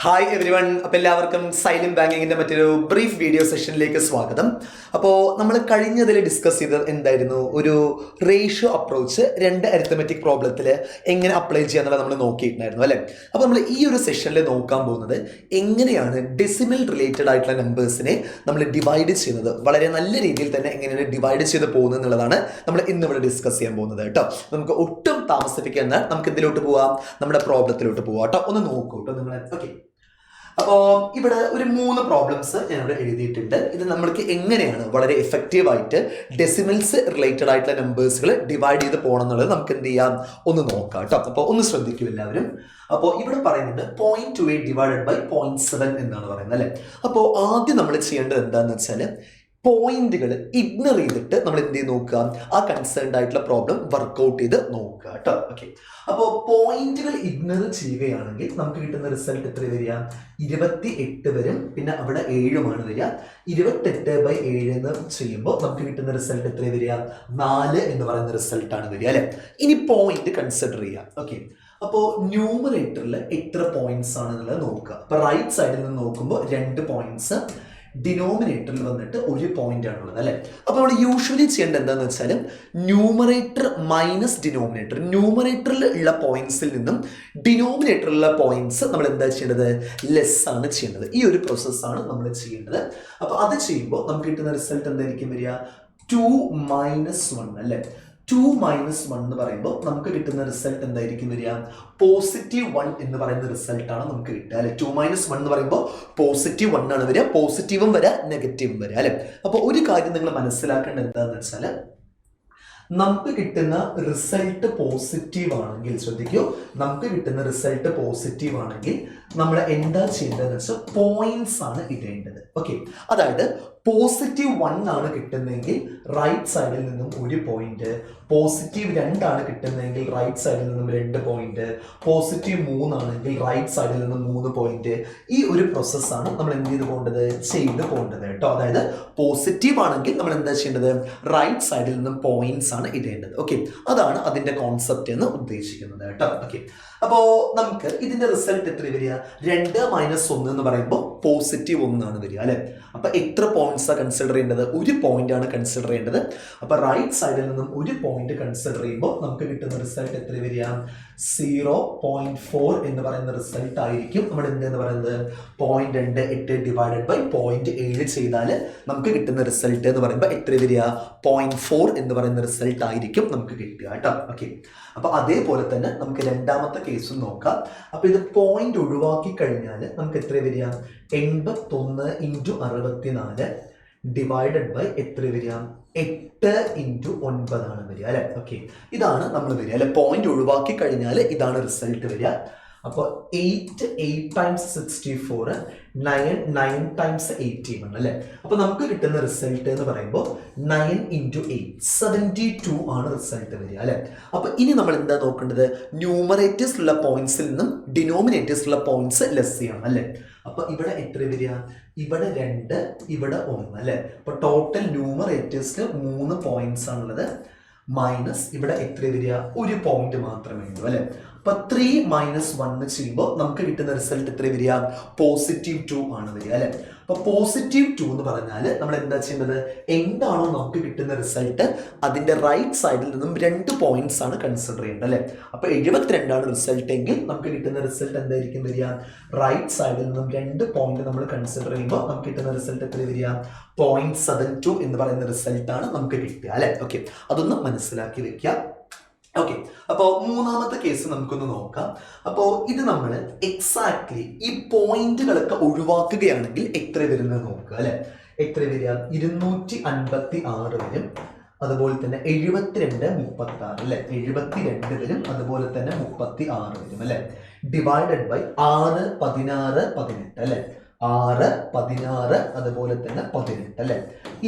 Hi every one. അപ്പോൾ എല്ലാവർക്കും silent ബാങ്കിങ്ങിന്റെ മറ്റൊരു ബ്രീഫ് വീഡിയോ സെഷനിലേക്ക് സ്വാഗതം. അപ്പോൾ നമ്മൾ കഴിഞ്ഞതിൽ ഡിസ്കസ് ചെയ്തത് എന്തായിരുന്നു? ഒരു റേഷ്യോ അപ്രോച്ച് രണ്ട് അരിത്തമെറ്റിക് പ്രോബ്ലത്തിൽ എങ്ങനെ അപ്ലൈ ചെയ്യാന്നുള്ളത് നമ്മൾ നോക്കിയിട്ടുണ്ടായിരുന്നു അല്ലേ. അപ്പോൾ നമ്മൾ ഈ ഒരു സെഷനിൽ നോക്കാൻ പോകുന്നത് എങ്ങനെയാണ് ഡെസിമൽ റിലേറ്റഡ് ആയിട്ടുള്ള നമ്പേഴ്സിനെ നമ്മൾ ഡിവൈഡ് ചെയ്യുന്നത്, വളരെ നല്ല രീതിയിൽ തന്നെ എങ്ങനെയാണ് ഡിവൈഡ് ചെയ്ത് പോകുന്നത് എന്നുള്ളതാണ് നമ്മൾ ഇന്നിവിടെ ഡിസ്കസ് ചെയ്യാൻ പോകുന്നത് കേട്ടോ. നമുക്ക് ഒട്ടും താമസിപ്പിക്കാൻ നമുക്ക് എന്തിലോട്ട് പോവാം, നമ്മുടെ പ്രോബ്ലത്തിലോട്ട് പോവാം കേട്ടോ. ഒന്ന് നോക്കൂ കേട്ടോ നിങ്ങൾ. ഓക്കെ, അപ്പോൾ ഇവിടെ ഒരു 3 പ്രോബ്ലംസ് ഞാനിവിടെ എഴുതിയിട്ടുണ്ട്. ഇത് നമ്മൾക്ക് എങ്ങനെയാണ് വളരെ എഫക്റ്റീവായിട്ട് ഡെസിമൽസ് റിലേറ്റഡ് ആയിട്ടുള്ള നമ്പേഴ്സുകൾ ഡിവൈഡ് ചെയ്ത് പോകണം എന്നുള്ളത് നമുക്ക് എന്ത് ചെയ്യാം, ഒന്ന് നോക്കാം കേട്ടോ. അപ്പോൾ ഒന്ന് ശ്രദ്ധിക്കും എല്ലാവരും. അപ്പോൾ ഇവിടെ പറയുന്നത് 0.28 ഡിവൈഡഡ് ബൈ 0.7 എന്നാണ് പറയുന്നത് അല്ലേ. അപ്പോൾ ആദ്യം നമ്മൾ ചെയ്യേണ്ടത് എന്താണെന്ന് വെച്ചാൽ പോയിന്റുകൾ ഇഗ്നർ ചെയ്തിട്ട് നമ്മൾ എന്ത് ചെയ്ത് നോക്കുക, ആ കൺസേൺഡ് ആയിട്ടുള്ള പ്രോബ്ലം വർക്ക്ഔട്ട് ചെയ്ത് നോക്കുക കേട്ടോ. ഓക്കെ, അപ്പോൾ പോയിന്റുകൾ ഇഗ്നർ ചെയ്യുകയാണെങ്കിൽ നമുക്ക് കിട്ടുന്ന റിസൾട്ട് എത്ര വരിക, 28 വരും. പിന്നെ അവിടെ 7 വരിക. 28/7 എന്ന് ചെയ്യുമ്പോൾ നമുക്ക് കിട്ടുന്ന റിസൾട്ട് എത്ര വരിക, 4 എന്ന് പറയുന്ന റിസൾട്ടാണ് വരിക അല്ലെ. ഇനി പോയിന്റ് കൺസിഡർ ചെയ്യാം. ഓക്കെ, അപ്പോൾ ന്യൂമറേറ്ററിൽ എത്ര പോയിന്റ്സ് ആണെന്നുള്ളത് നോക്കുക. അപ്പൊ റൈറ്റ് സൈഡിൽ നിന്ന് നോക്കുമ്പോൾ 2 പോയിന്റ്സ്, ഡിനോമിനേറ്ററിൽ വന്നിട്ട് 1 പോയിന്റ് ആണുള്ളത് അല്ലെ. അപ്പോൾ നമ്മൾ യൂഷ്വലി ചെയ്യേണ്ടത് എന്താണെന്ന് വെച്ചാൽ ന്യൂമറേറ്റർ മൈനസ് ഡിനോമിനേറ്റർ, ന്യൂമറേറ്ററിൽ ഉള്ള പോയിന്റ്സിൽ നിന്നും ഡിനോമിനേറ്ററിലുള്ള പോയിന്റ്സ് നമ്മൾ എന്താ ചെയ്യേണ്ടത്, ലെസ് ആണ് ചെയ്യേണ്ടത്. ഈ ഒരു പ്രോസസ്സാണ് നമ്മൾ ചെയ്യേണ്ടത്. അപ്പോൾ അത് ചെയ്യുമ്പോൾ നമുക്ക് കിട്ടുന്ന റിസൾട്ട് എന്തായിരിക്കും വരിക, 2 - 1 അല്ലെ. 2 - 1 എന്ന് പറയുമ്പോൾ നമുക്ക് കിട്ടുന്ന റിസൾട്ട് എന്തായിരിക്കും വരിക, +1 എന്ന് പറയുന്ന റിസൾട്ടാണ് നമുക്ക് കിട്ടുക അല്ലെ. 2 - 1 എന്ന് പറയുമ്പോൾ +1 ആണ് വരിക. പോസിറ്റീവും വരാം, നെഗറ്റീവും വരാം അല്ലെ. അപ്പോൾ ഒരു കാര്യം നിങ്ങൾ മനസ്സിലാക്കേണ്ടത് എന്താണെന്ന് വെച്ചാൽ നമുക്ക് കിട്ടുന്ന റിസൾട്ട് പോസിറ്റീവ് ആണെങ്കിൽ, ശ്രദ്ധിക്കൂ, നമുക്ക് കിട്ടുന്ന റിസൾട്ട് പോസിറ്റീവ് ആണെങ്കിൽ നമ്മൾ എന്താ ചെയ്യേണ്ടതെന്ന് വെച്ചാൽ പോയിന്റ്സ് ആണ് ഇടേണ്ടത്. ഓക്കെ, അതായത് +1 ആണ് കിട്ടുന്നതെങ്കിൽ റൈറ്റ് സൈഡിൽ നിന്നും 1 പോയിന്റ്, +2 ആണ് കിട്ടുന്നതെങ്കിൽ റൈറ്റ് സൈഡിൽ നിന്നും 2 പോയിന്റ്, +3 ആണെങ്കിൽ റൈറ്റ് സൈഡിൽ നിന്നും 3 പോയിന്റ്. ഈ ഒരു പ്രോസസ്സാണ് നമ്മൾ എന്ത് ചെയ്ത് പോകേണ്ടത്, ചെയ്ത് പോകേണ്ടത് കേട്ടോ. അതായത് പോസിറ്റീവ് ആണെങ്കിൽ നമ്മൾ എന്താ ചെയ്യേണ്ടത്, റൈറ്റ് സൈഡിൽ നിന്നും പോയിന്റ്സ് ആണ് ഇടേണ്ടത്. ഓക്കെ, അതാണ് അതിന്റെ കോൺസെപ്റ്റ് എന്ന് ഉദ്ദേശിക്കുന്നത് കേട്ടോ. ഓക്കെ, അപ്പോൾ നമുക്ക് ഇതിന്റെ റിസൾട്ട് എത്ര വരിക, 2 - 1 എന്ന് പറയുമ്പോൾ +1 ആണ് വരിക അല്ലെ. അപ്പൊ എത്ര പോയിന്റ്സ് ആണ് കൺസിഡർ ചെയ്യേണ്ടത്, 1 പോയിന്റ് ആണ് കൺസിഡർ ചെയ്യേണ്ടത്. അപ്പൊ റൈറ്റ് സൈഡിൽ നിന്നും 1 പോയിന്റ് കൺസിഡർ ചെയ്യുമ്പോൾ നമുക്ക് കിട്ടുന്ന റിസൾട്ട് എത്ര വരിക, 0.4 എന്ന് പറയുന്ന റിസൾട്ട് ആയിരിക്കും. നമ്മൾ എന്തെന്ന് പറയുന്നത് 0.28 ഡിവൈഡഡ് ബൈ 0.7 ചെയ്താൽ നമുക്ക് കിട്ടുന്ന റിസൾട്ട് എന്ന് പറയുമ്പോൾ എത്ര വരിക, 0.4 എന്ന് പറയുന്ന റിസൾട്ട് ആയിരിക്കും നമുക്ക് കിട്ടുക കേട്ടോ. ഓക്കെ, അപ്പൊ അതേപോലെ തന്നെ നമുക്ക് രണ്ടാമത്തെ കേസും നോക്കാം. അപ്പൊ ഇത് പോയിന്റ് ഒഴിവാക്കി കഴിഞ്ഞാൽ നമുക്ക് എത്ര വരിക, 81 × 64 ഡിവൈഡഡ് ബൈ എത്ര വരിക, 8 × 9 ആണ് വരിക അല്ലെ. ഓക്കെ, ഇതാണ് നമ്മൾ വരിക അല്ലെ. പോയിന്റ് ഒഴിവാക്കി കഴിഞ്ഞാൽ ഇതാണ് റിസൾട്ട് വരിക. അപ്പോൾ 8 × 64 9 9 × 81 അല്ലെ. അപ്പൊ നമുക്ക് കിട്ടുന്ന റിസൾട്ട് എന്ന് പറയുമ്പോൾ 9 × 8 72 ആണ് റിസൾട്ട് വരിക അല്ലെ. അപ്പൊ ഇനി നമ്മൾ എന്താ നോക്കേണ്ടത്, ന്യൂമറേറ്റേഴ്സിലുള്ള പോയിന്റ്സിൽ നിന്നും ഡിനോമിനേറ്റേഴ്സിലുള്ള പോയിന്റ്സ് ലെസ് ചെയ്യണം അല്ലെ. അപ്പൊ ഇവിടെ എത്ര വരിക, ഇവിടെ 2, ഇവിടെ 1 അല്ലെ. അപ്പൊ ടോട്ടൽ ന്യൂമറേറ്റേഴ്സിൽ 3 പോയിന്റ്സ് ആണുള്ളത്, മൈനസ് ഇവിടെ എത്ര വരിക, 1 പോയിന്റ് മാത്രമേ ഉള്ളൂ അല്ലെ. അപ്പൊ 3 - 1 ചെയ്യുമ്പോൾ നമുക്ക് കിട്ടുന്ന റിസൾട്ട് എത്ര വരിക, +2 ആണ് വരിക അല്ലെ. അപ്പൊ +2 എന്ന് പറഞ്ഞാൽ നമ്മൾ എന്താ ചെയ്യേണ്ടത്, എന്താണോ നമുക്ക് കിട്ടുന്ന റിസൾട്ട് അതിന്റെ റൈറ്റ് സൈഡിൽ നിന്നും 2 പോയിന്റ്സ് ആണ് കൺസിഡർ ചെയ്യേണ്ടത് അല്ലെ. അപ്പൊ 72 ആണ് റിസൾട്ട് എങ്കിൽ നമുക്ക് കിട്ടുന്ന റിസൾട്ട് എന്തായിരിക്കും വരിക, റൈറ്റ് സൈഡിൽ നിന്നും 2 പോയിന്റ് നമ്മൾ കൺസിഡർ ചെയ്യുമ്പോൾ നമുക്ക് കിട്ടുന്ന റിസൾട്ട് എത്ര വരിക, 0.72 എന്ന് പറയുന്ന റിസൾട്ടാണ് നമുക്ക് കിട്ടുക അല്ലെ. ഓക്കെ, അതൊന്ന് മനസ്സിലാക്കി വെക്കുക. ഓക്കെ, അപ്പോൾ മൂന്നാമത്തെ കേസ് നമുക്കൊന്ന് നോക്കാം. അപ്പോൾ ഇത് നമ്മൾ എക്സാക്ട്ലി ഈ പോയിന്റുകളൊക്കെ ഒഴിവാക്കുകയാണെങ്കിൽ എത്ര വരുന്നത് നോക്കുക അല്ലെ. എത്ര വരിക, 256 വരും. അതുപോലെ തന്നെ 72 36 അല്ലെ, 72 വരും. അതുപോലെ തന്നെ 36 വരും അല്ലെ. ഡിവൈഡഡ് ബൈ 6 16 18 അല്ലെ. 6 16 അതുപോലെ തന്നെ 18 അല്ലെ.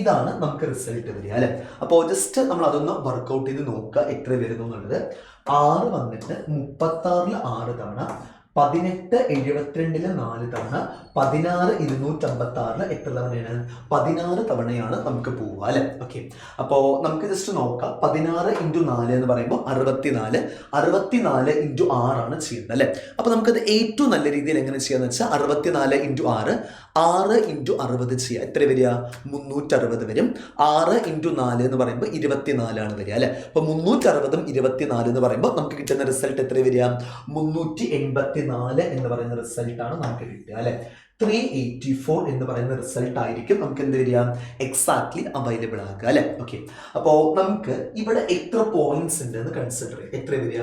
ഇതാണ് നമുക്ക് റിസൾട്ട് വരിക അല്ലെ. അപ്പോൾ ജസ്റ്റ് നമ്മൾ അതൊന്ന് വർക്ക്ഔട്ട് ചെയ്ത് നോക്കുക എത്ര വരുന്നു എന്നുള്ളത്. 6 വന്നിട്ട് 36 6 തവണ 18 72 4 തവണ 16 256 എത്ര തവണയാണ്? 16 തവണയാണ് നമുക്ക് പോവുക അല്ലെ. ഓക്കെ, അപ്പോൾ നമുക്ക് ജസ്റ്റ് നോക്കാം. 16 × 4 എന്ന് പറയുമ്പോൾ 64, 64 × 6 ആണ് ചെയ്യുന്നത് അല്ലെ. അപ്പൊ നമുക്കത് ഏറ്റവും നല്ല രീതിയിൽ എങ്ങനെ ചെയ്യാന്ന് വെച്ചാൽ 64 × 6, 6 × 60 ചെയ്യുക. എത്ര വരിക? 360 വരും. 6 × 4 എന്ന് പറയുമ്പോൾ 24 ആണ് വരിക അല്ലെ. അപ്പൊ 360ഉം 24 എന്ന് പറയുമ്പോൾ നമുക്ക് കിട്ടുന്ന റിസൾട്ട് എത്ര വരിക? 384 എന്ന് പറയുന്ന റിസൾട്ട് ആണ് നമുക്ക് കിട്ടുക അല്ലെ. 384 എന്ന് പറയുന്ന റിസൾട്ട് ആയിരിക്കും നമുക്ക് എന്ത് വരിക? എക്സാക്ട്ലി അവൈലബിൾ ആക്കുക അല്ലെ. ഓക്കെ, അപ്പോൾ നമുക്ക് ഇവിടെ എത്ര പോയിന്റ്സ് ഉണ്ട് എന്ന് കൺസിഡർ ചെയ്യാം. എത്ര വരിക?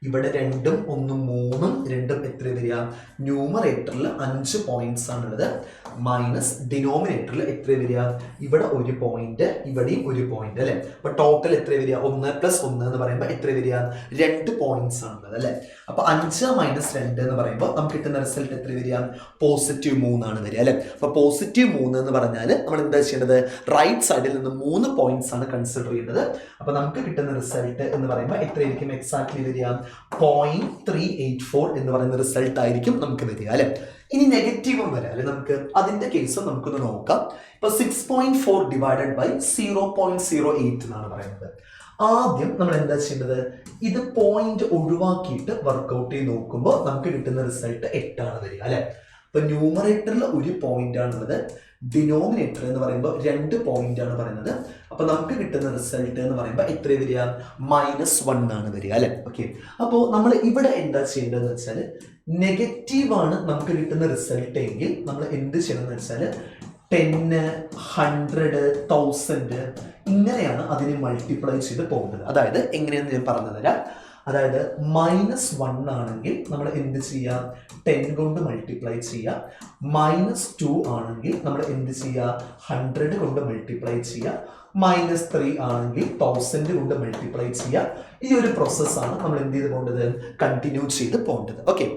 ഇവിടെ 2ഉം 1ഉം 3ഉം 2ഉം എത്ര വരിക? ന്യൂമറേറ്ററിൽ 5 പോയിന്റ്സ് ആണുള്ളത്. മൈനസ് ഡിനോമിനേറ്ററിൽ എത്ര വരിക? ഇവിടെ 1 പോയിന്റ്, ഇവിടെയും 1 പോയിന്റ് അല്ലെ. അപ്പൊ ടോട്ടൽ എത്ര വരിക? 1 + 1 എന്ന് പറയുമ്പോൾ എത്ര വരിക? 2 പോയിന്റ്സ് ആണുള്ളത് അല്ലെ. അപ്പൊ 5 - 2 എന്ന് പറയുമ്പോൾ നമുക്ക് കിട്ടുന്ന റിസൾട്ട് എത്ര വരിക? +3 ആണ് വരിക അല്ലെ. അപ്പൊ +3 എന്ന് പറഞ്ഞാൽ നമ്മൾ എന്താ ചെയ്യേണ്ടത്? റൈറ്റ് സൈഡിൽ നിന്ന് 3 പോയിന്റ്സ് ആണ് കൺസിഡർ ചെയ്യേണ്ടത്. അപ്പൊ നമുക്ക് കിട്ടുന്ന റിസൾട്ട് എന്ന് പറയുമ്പോൾ എത്രയായിരിക്കും എക്സാക്ട്ലി വരിക? 0.384 എന്ന് പറയുന്ന റിസൾട്ട് ആയിരിക്കും നമുക്ക് വരിക അല്ലെ. ഇനി നെഗറ്റീവും വരാം അല്ലെ. നമുക്ക് അതിന്റെ കേസ് നമുക്കൊന്ന് നോക്കാം. ഇപ്പൊ 6.4 ഡിവൈഡഡ് ബൈ 0.08 എന്നാണ് പറയുന്നത്. ആദ്യം നമ്മൾ എന്താ ചെയ്യേണ്ടത്? ഇത് പോയിന്റ് ഒഴിവാക്കിയിട്ട് വർക്ക്ഔട്ട് ചെയ്ത് നോക്കുമ്പോൾ നമുക്ക് കിട്ടുന്ന റിസൾട്ട് 8 ആണ് വരിക അല്ലെ. അപ്പൊ ന്യൂമറേറ്ററിൽ 1 പോയിന്റ് ആണുള്ളത്, ഡിനോമിനേറ്റർ എന്ന് പറയുമ്പോൾ 2 പോയിന്റ് ആണ് പറയുന്നത്. അപ്പൊ നമുക്ക് കിട്ടുന്ന റിസൾട്ട് എന്ന് പറയുമ്പോൾ എത്ര വരിക? -1 ആണ് വരിക അല്ലെ. ഓക്കെ, അപ്പോൾ നമ്മൾ ഇവിടെ എന്താ ചെയ്യേണ്ടതെന്ന് വെച്ചാൽ നെഗറ്റീവ് ആണ് നമുക്ക് കിട്ടുന്ന റിസൾട്ട് എങ്കിൽ നമ്മൾ എന്ത് ചെയ്യണമെന്ന് വെച്ചാൽ 10, 100, 1000 ഇങ്ങനെയാണ് അതിനെ മൾട്ടിപ്ലൈ ചെയ്ത് പോകുന്നത്. അതായത് എങ്ങനെയാണെന്ന് ഞാൻ പറഞ്ഞു തരാം. അതായത് -1 ആണെങ്കിൽ നമ്മൾ എന്ത് ചെയ്യാം? 10 കൊണ്ട് മൾട്ടിപ്ലൈ ചെയ്യാം. -2 ആണെങ്കിൽ നമ്മൾ എന്ത് ചെയ്യുക? 100 കൊണ്ട് മൾട്ടിപ്ലൈ ചെയ്യുക. -3 ആണെങ്കിൽ 1000 കൊണ്ട് മൾട്ടിപ്ലൈ ചെയ്യുക. ഈ ഒരു പ്രോസസ്സാണ് നമ്മൾ എന്ത് ചെയ്ത് പോകേണ്ടത്? കണ്ടിന്യൂ ചെയ്ത് പോകേണ്ടത്. ഓക്കെ,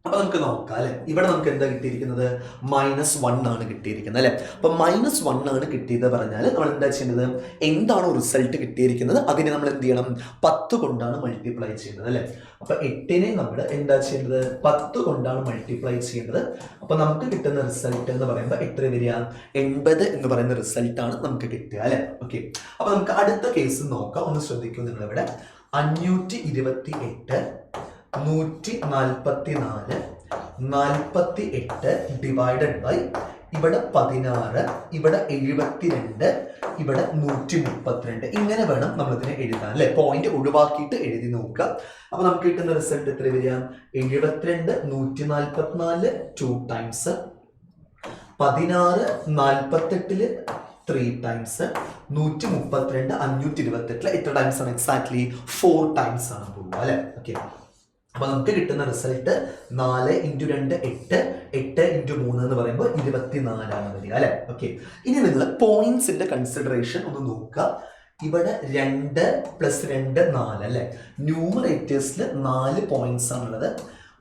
അപ്പൊ നമുക്ക് നോക്കാം അല്ലെ. ഇവിടെ നമുക്ക് എന്താ കിട്ടിയിരിക്കുന്നത്? -1 ആണ് കിട്ടിയിരിക്കുന്നത് അല്ലെ. അപ്പൊ -1 ആണ് കിട്ടിയത് പറഞ്ഞാൽ നമ്മൾ എന്താ ചെയ്യുന്നത്? എന്താണോ റിസൾട്ട് കിട്ടിയിരിക്കുന്നത് അതിനെ നമ്മൾ എന്ത് ചെയ്യണം? 10 കൊണ്ടാണ് മൾട്ടിപ്ലൈ ചെയ്യുന്നത് അല്ലെ. അപ്പൊ 8നെ നമ്മൾ എന്താ ചെയ്യുന്നത്? 10 കൊണ്ടാണ് മൾട്ടിപ്ലൈ ചെയ്യുന്നത്. അപ്പൊ നമുക്ക് കിട്ടുന്ന റിസൾട്ട് എന്ന് പറയുമ്പോൾ എത്ര വരിക? 80 എന്ന് പറയുന്ന റിസൾട്ട് ആണ് നമുക്ക് കിട്ടുക അല്ലെ. ഓക്കെ, അപ്പൊ നമുക്ക് അടുത്ത കേസ് നോക്കാം. ഒന്ന് ശ്രദ്ധിക്കൂ നിങ്ങൾ. ഇവിടെ 528 144 48 ഡിവൈഡഡ് ബൈ ഇവിടെ 16, ഇവിടെ 72, ഇവിടെ 132 ഇങ്ങനെ വേണം നമ്മളിതിനെ എഴുതാൻ അല്ലെ. പോയിന്റ് ഒഴിവാക്കിയിട്ട് എഴുതി നോക്കുക. അപ്പൊ നമുക്ക് കിട്ടുന്ന റിസൾട്ട് എത്ര വരിക? 72 144 2 ടൈംസ്, 16 48 3 ടൈംസ്, 132 528 എത്ര ടൈംസ് ആണ്? എക്സാക്ട്ലി 4 ടൈംസ് ആണ് പോവുക അല്ലെ. ഓക്കെ, അപ്പൊ നമുക്ക് കിട്ടുന്ന റിസൾട്ട് 4 × 2 8, 8 × 3 എന്ന് പറയുമ്പോൾ 24 ആണ് വരിക അല്ലെ. ഓക്കെ, ഇനി നിങ്ങൾ പോയിന്റ്സിന്റെ കൺസിഡറേഷൻ ഒന്ന് നോക്കുക. ഇവിടെ 2 + 2 4 അല്ലെ. ന്യൂമറേറ്റേഴ്സിൽ 4 പോയിന്റ്സ് ആണുള്ളത്.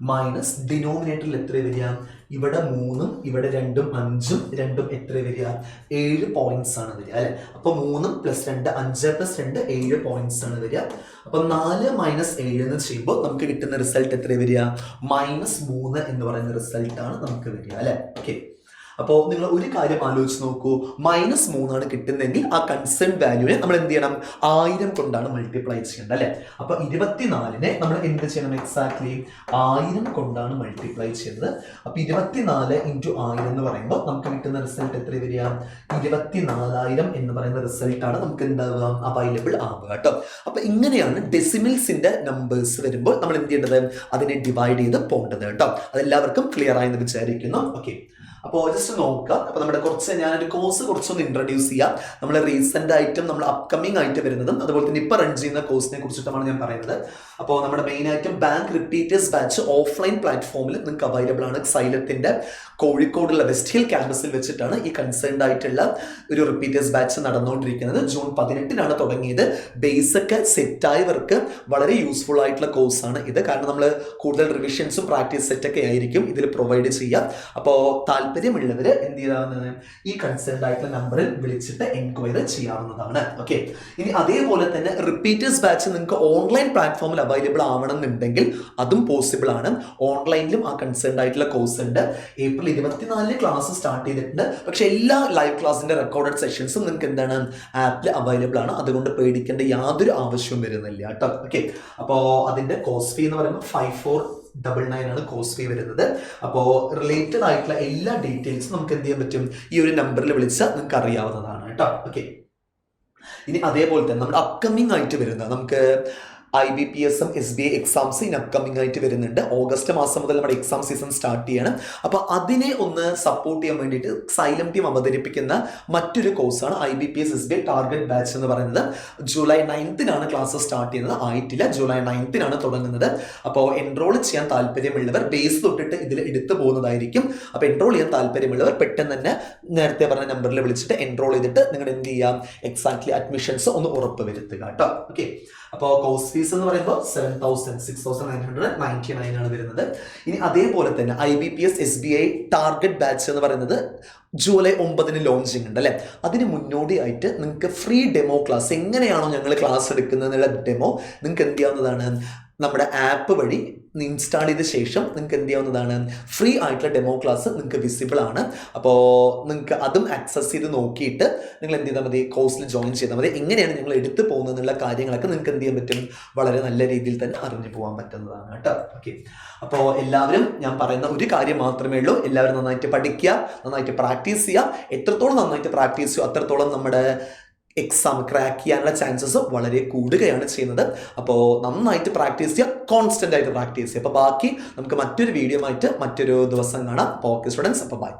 മൈനസ് ഡിനോമിനേറ്ററിൽ എത്ര വരിക? ഇവിടെ 3ഉം ഇവിടെ 2ഉം 5ഉം 2ഉം എത്ര വരിക? 7 പോയിന്റ്സ് ആണ് വരിക അല്ലെ. അപ്പൊ 3 + 2 5 + 2 7 പോയിന്റ്സ് ആണ് വരിക. അപ്പൊ 4 - 7 എന്ന് ചെയ്യുമ്പോൾ നമുക്ക് കിട്ടുന്ന റിസൾട്ട് എത്ര വരിക? -3 എന്ന് പറയുന്ന റിസൾട്ട് ആണ് നമുക്ക് വരിക അല്ലെ. ഓക്കെ, അപ്പോൾ നിങ്ങൾ ഒരു കാര്യം ആലോചിച്ച് നോക്കൂ. -3 ആണ് കിട്ടുന്നതെങ്കിൽ ആ കൺസേൺ വാല്യൂവിനെ നമ്മൾ എന്ത് ചെയ്യണം? 1000 കൊണ്ടാണ് മൾട്ടിപ്ലൈ ചെയ്യേണ്ടത് അല്ലെ. അപ്പൊ 24നെ നമ്മൾ എന്ത് ചെയ്യണം? എക്സാക്ട്ലി 1000 കൊണ്ടാണ് മൾട്ടിപ്ലൈ ചെയ്യുന്നത്. അപ്പൊ 24 × 1000 എന്ന് പറയുമ്പോൾ നമുക്ക് കിട്ടുന്ന റിസൾട്ട് എത്ര വരിക? 24000 എന്ന് പറയുന്ന റിസൾട്ട് ആണ് നമുക്ക് എന്താവുക? അവൈലബിൾ ആവുക കേട്ടോ. അപ്പൊ ഇങ്ങനെയാണ് ഡെസിമൽസിന്റെ നമ്പേഴ്സ് വരുമ്പോൾ നമ്മൾ എന്ത് ചെയ്യേണ്ടത്? അതിനെ ഡിവൈഡ് ചെയ്ത് പോകേണ്ടത് കേട്ടോ. അതെല്ലാവർക്കും ക്ലിയർ ആയെന്ന് വിചാരിക്കുന്നു. ഓക്കെ, അപ്പോൾ ജസ്റ്റ് നോക്കാം. അപ്പോൾ നമ്മുടെ ഞാനൊരു കോഴ്സ് കുറച്ചൊന്ന് ഇൻട്രൊഡ്യൂസ് ചെയ്യാം. നമ്മൾ റീസെന്റ് ആയിട്ടും നമ്മൾ അപ്കമിങ് ആയിട്ട് വരുന്നതും അതുപോലെ തന്നെ ഇപ്പോൾ റൺ ചെയ്യുന്ന കോഴ്സിനെ കുറിച്ചിട്ടാണ് ഞാൻ പറയുന്നത്. അപ്പോൾ നമ്മുടെ മെയിൻ ആയിട്ടും ബാങ്ക് റിപ്പീറ്റേഴ്സ് ബാച്ച് ഓഫ്ലൈൻ പ്ലാറ്റ്ഫോമിൽ നിങ്ങൾക്ക് അവൈലബിൾ ആണ്. സൈലത്തിന്റെ കോഴിക്കോടുള്ള വെസ്റ്റ് ഹിൽ ക്യാമ്പസിൽ വെച്ചിട്ടാണ് ഈ കൺസേൺഡ് ആയിട്ടുള്ള ഒരു റിപ്പീറ്റേഴ്സ് ബാച്ച് നടന്നുകൊണ്ടിരിക്കുന്നത്. ജൂൺ 18 തുടങ്ങിയത്. ബേസൊക്കെ സെറ്റായവർക്ക് വളരെ യൂസ്ഫുൾ ആയിട്ടുള്ള കോഴ്സാണ് ഇത്. കാരണം നമ്മൾ കൂടുതൽ റിവിഷൻസും പ്രാക്ടീസ് സെറ്റൊക്കെ ആയിരിക്കും ഇതിൽ പ്രൊവൈഡ് ചെയ്യുക. അപ്പോൾ താല്പര്യമുള്ളവർ എന്ത് ചെയ്യാവുന്നതാണ്, ഈ കൺസേൺഡ് ആയിട്ടുള്ള നമ്പറിൽ വിളിച്ചിട്ട് എൻക്വയറി ചെയ്യാവുന്നതാണ്. ഓക്കെ, ഇനി അതേപോലെ തന്നെ റിപ്പീറ്റേഴ്സ് ബാച്ച് നിങ്ങൾക്ക് ഓൺലൈൻ പ്ലാറ്റ്ഫോമിൽ അവൈലബിൾ ആവണമെന്നുണ്ടെങ്കിൽ അതും പോസിബിൾ ആണ്. ഓൺലൈനിലും ആ കൺസേൺഡ് ആയിട്ടുള്ള കോഴ്സ് ഉണ്ട്. ഏപ്രിൽ 24 ക്ലാസ് സ്റ്റാർട്ട് ചെയ്തിട്ടുണ്ട്. പക്ഷെ എല്ലാ ലൈവ് ക്ലാസിന്റെ റെക്കോർഡഡ് സെഷൻസും നിങ്ങൾക്ക് എന്താണ് ആപ്പിൽ അവൈലബിൾ ആണ്. അതുകൊണ്ട് പേടിക്കേണ്ട യാതൊരു ആവശ്യവും വരുന്നില്ല കേട്ടോ. ഓക്കെ, അപ്പോൾ അതിന്റെ കോസ്റ്റ് ഫീ എന്ന് പറയുമ്പോൾ 5499 ആണ് കോസ്റ്റ് ഫീ വരുന്നത്. അപ്പോൾ റിലേറ്റഡ് ആയിട്ടുള്ള എല്ലാ ഡീറ്റെയിൽസും നമുക്ക് എന്ത് ചെയ്യാൻ പറ്റും, ഈ ഒരു നമ്പറിൽ വിളിച്ചാൽ നിങ്ങൾക്ക് അറിയാവുന്നതാണ് കേട്ടോ. ഓക്കെ, ഇനി അതേപോലെ തന്നെ നമ്മുടെ അപ്കമിങ് ആയിട്ട് വരുന്ന നമുക്ക് IBPS SBI എക്സാംസ് ഇനി അപ്കമിങ് ആയിട്ട് വരുന്നുണ്ട്. ഓഗസ്റ്റ് മാസം മുതൽ നമ്മുടെ എക്സാം സീസൺ സ്റ്റാർട്ട് ചെയ്യണം. അപ്പോൾ അതിനെ ഒന്ന് സപ്പോർട്ട് ചെയ്യാൻ വേണ്ടിയിട്ട് സൈലം ടീം അവതരിപ്പിക്കുന്ന മറ്റൊരു കോഴ്സാണ് IBPS SBI ടാർഗറ്റ് ബാച്ച് എന്ന് പറയുന്നത്. ജൂലൈ 9 ക്ലാസ് സ്റ്റാർട്ട് ചെയ്യുന്നത്, ആയിട്ടില്ല, ജൂലൈ 9 തുടങ്ങുന്നത്. അപ്പോൾ എൻറോൾ ചെയ്യാൻ താല്പര്യമുള്ളവർ ബേസ് തൊട്ടിട്ട് ഇതിൽ എടുത്തു പോകുന്നതായിരിക്കും. അപ്പോൾ എൻറോൾ ചെയ്യാൻ താല്പര്യമുള്ളവർ പെട്ടെന്ന് തന്നെ നേരത്തെ പറഞ്ഞ നമ്പറിൽ വിളിച്ചിട്ട് എൻറോൾ ചെയ്തിട്ട് നിങ്ങൾ എന്ത് ചെയ്യാം, എക്സാക്ട്ലി അഡ്മിഷൻസ് ഒന്ന് ഉറപ്പ് വരുത്തുക കേട്ടോ. ഓക്കെ, അപ്പോൾ കോഴ്സ് ഫീസ് എന്ന് പറയുമ്പോൾ 6,999 ആണ് വരുന്നത്. ഇനി അതേപോലെ തന്നെ IBPS SBI ടാർഗറ്റ് ബാച്ച് എന്ന് പറയുന്നത് ജൂലൈ 9 ലോഞ്ചിങ് ഉണ്ട് അല്ലേ. അതിന് മുന്നോടിയായിട്ട് നിങ്ങൾക്ക് ഫ്രീ ഡെമോ ക്ലാസ്, എങ്ങനെയാണോ ഞങ്ങൾ ക്ലാസ് എടുക്കുന്നതിനുള്ള ഡെമോ നിങ്ങൾക്ക് എന്ത് ചെയ്യാവുന്നതാണ്, നമ്മുടെ ആപ്പ് വഴി ഇൻസ്റ്റാൾ ചെയ്ത ശേഷം നിങ്ങൾക്ക് എന്ത് ചെയ്യാവുന്നതാണ്, ഫ്രീ ആയിട്ടുള്ള ഡെമോ ക്ലാസ് നിങ്ങൾക്ക് വിസിബിൾ ആണ്. അപ്പോൾ നിങ്ങൾക്ക് അതും ആക്സസ് ചെയ്ത് നോക്കിയിട്ട് നിങ്ങൾ എന്ത് ചെയ്താൽ മതി, കോഴ്സിൽ ജോയിൻ ചെയ്താൽ മതി. എങ്ങനെയാണ് നിങ്ങൾ എടുത്തു പോകുന്നതെന്നുള്ള കാര്യങ്ങളൊക്കെ നിങ്ങൾക്ക് എന്ത് ചെയ്യാൻ പറ്റും, വളരെ നല്ല രീതിയിൽ തന്നെ അറിഞ്ഞു പോകാൻ പറ്റുന്നതാണ് കേട്ടോ. ഓക്കെ, അപ്പോൾ എല്ലാവരും ഞാൻ പറയുന്ന ഒരു കാര്യം മാത്രമേ ഉള്ളൂ, എല്ലാവരും നന്നായിട്ട് പഠിക്കുക, നന്നായിട്ട് പ്രാക്ടീസ് ചെയ്യുക. എത്രത്തോളം നന്നായിട്ട് പ്രാക്ടീസ് ചെയ്യുക അത്രത്തോളം നമ്മുടെ എക്സാം ക്രാക്ക് ചെയ്യാനുള്ള ചാൻസസ് വളരെ കൂടുകയാണ് ചെയ്യുന്നത്. അപ്പോൾ നന്നായിട്ട് പ്രാക്ടീസ് ചെയ്യുക, കോൺസ്റ്റന്റ് ആയിട്ട് പ്രാക്ടീസ് ചെയ്യുക. അപ്പോൾ ബാക്കി നമുക്ക് മറ്റൊരു വീഡിയോ ആയിട്ട് മറ്റൊരു ദിവസം കാണാം. അപ്പോൾ ഓക്കെ സ്റ്റുഡൻസ്, അപ്പോൾ ബൈ.